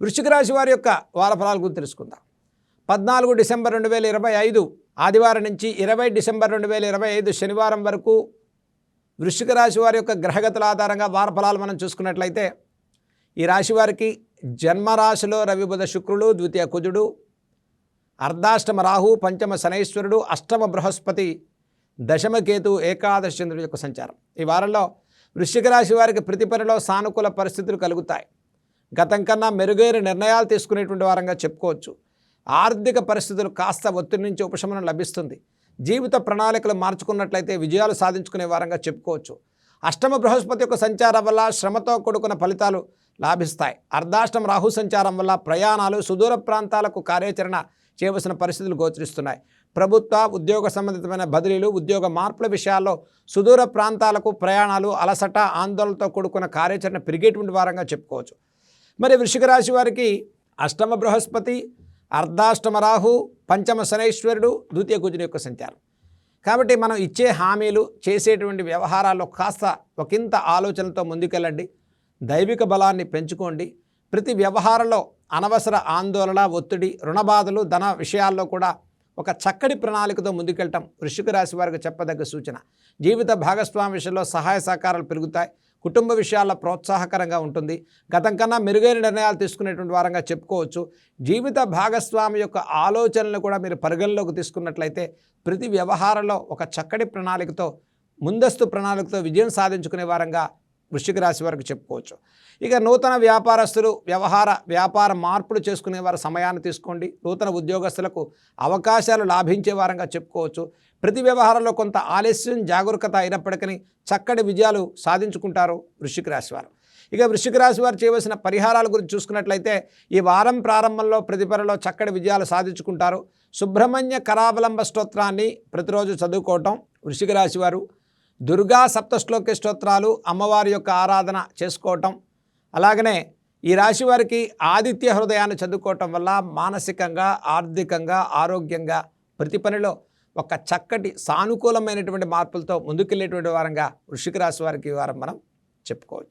వృశ్చిక రాశి వారి యొక్క వార ఫలాల గురించి తెలుసుకుందాం. 14 డిసెంబర్ 2025 ఆదివారం నుంచి 20 డిసెంబర్ 2025 శనివారం వరకు వృశ్చిక రాశి వారి యొక్క గ్రహగతుల ఆధారంగా వార ఫలాలు మనం చూసుకున్నట్లయితే, ఈ రాశి వారికి జన్మరాశిలో రవి బుధ శుక్రుడు, ద్వితీయ కుజుడు, అర్ధాష్టమ రాహు, పంచమ శనైశ్వరుడు, అష్టమ బృహస్పతి, దశమ కేతు, ఏకాదశ చంద్రుడి యొక్క సంచారం. ఈ వారంలో వృశ్చిక రాశి వారికి ప్రతి పనిలో సానుకూల పరిస్థితులు కలుగుతాయి. గతం కన్నా మెరుగైన నిర్ణయాలు తీసుకునేటువంటి వారంగా చెప్పుకోవచ్చు. ఆర్థిక పరిస్థితులు కాస్త ఒత్తిడి నుంచి ఉపశమనం లభిస్తుంది. జీవిత ప్రణాళికలు మార్చుకున్నట్లయితే విజయాలు సాధించుకునే వారంగా చెప్పుకోవచ్చు. అష్టమ బృహస్పతి యొక్క సంచారం వల్ల శ్రమతో కూడుకున్న ఫలితాలు లాభిస్తాయి. అర్ధాష్టమ రాహు సంచారం వల్ల ప్రయాణాలు, సుదూర ప్రాంతాలకు కార్యాచరణ చేయవలసిన పరిస్థితులు గోచరిస్తున్నాయి. ప్రభుత్వ ఉద్యోగ సంబంధితమైన బదిలీలు, ఉద్యోగ మార్పుల విషయాల్లో సుదూర ప్రాంతాలకు ప్రయాణాలు, అలసట, ఆందోళనతో కూడుకున్న కార్యాచరణ పెరిగేటువంటి వారంగా చెప్పుకోవచ్చు. మరి వృశ్చిక రాశి వారికి అష్టమ బృహస్పతి, అర్ధాష్టమ రాహు, పంచమ శనైశ్వరుడు, ద్వితీయ కుజుని యొక్క సంచారం. కాబట్టి మనం ఇచ్చే హామీలు, చేసేటువంటి వ్యవహారాల్లో కాస్త ఒకంత ఆలోచనతో ముందుకెళ్ళండి. దైవిక బలాన్ని పెంచుకోండి. ప్రతి వ్యవహారంలో అనవసర ఆందోళన, ఒత్తిడి, రుణబాధలు, ధన విషయాల్లో కూడా ఒక చక్కటి ప్రణాళికతో ముందుకెళ్ళటం వృశ్చిక రాశి వారికి చెప్పదగ్గ సూచన. జీవిత భాగస్వామి విషయంలో సహాయ సహకారాలు పెరుగుతాయి. కుటుంబ విషయాల్లో ప్రోత్సాహకరంగా ఉంటుంది. గతం కన్నా మెరుగైన నిర్ణయాలు తీసుకునేటువంటి వారంగా చెప్పుకోవచ్చు. జీవిత భాగస్వామి యొక్క ఆలోచనలు కూడా మీరు పరిగణలోకి తీసుకున్నట్లయితే ప్రతి వ్యవహారంలో ఒక చక్కటి ప్రణాళికతో, ముందస్తు ప్రణాళికతో విజయం సాధించుకునే వారంగా వృశ్చిక రాశి వారికి చెప్పుకోవచ్చు. ఇక నూతన వ్యాపారస్తులు వ్యాపార మార్పులు చేసుకునే వారి సమయాన్ని తీసుకోండి. నూతన ఉద్యోగస్తులకు అవకాశాలు లాభించే వారంగా చెప్పుకోవచ్చు. ప్రతి వ్యవహారంలో కొంత ఆలస్యం, జాగరూకత అయినప్పటికీ చక్కటి విజయాలు సాధించుకుంటారు వృశ్చిక రాశి వారు. ఇక వృశ్చిక రాశి వారు చేయవలసిన పరిహారాల గురించి చూసుకున్నట్లయితే, ఈ వారం ప్రారంభంలో ప్రతి పనిలో చక్కటి విజయాలు సాధించుకుంటారు. సుబ్రహ్మణ్య కరావలంబ స్తోత్రాన్ని ప్రతిరోజు చదువుకోవటం, వృశ్చిక రాశి వారు దుర్గా సప్తశ్లోకి స్తోత్రాలు, అమ్మవారి యొక్క ఆరాధన చేసుకోవటం, అలాగనే ఈ రాశి వారికి ఆదిత్య హృదయాన్ని చదువుకోవటం వల్ల మానసికంగా, ఆర్థికంగా, ఆరోగ్యంగా ప్రతి పనిలో ఒక చక్కటి సానుకూలమైనటువంటి మార్పులతో ముందుకెళ్ళేటువంటి వారంగా వృశ్చిక రాశి వారికి ఈ వారం మనం చెప్పుకోవచ్చు.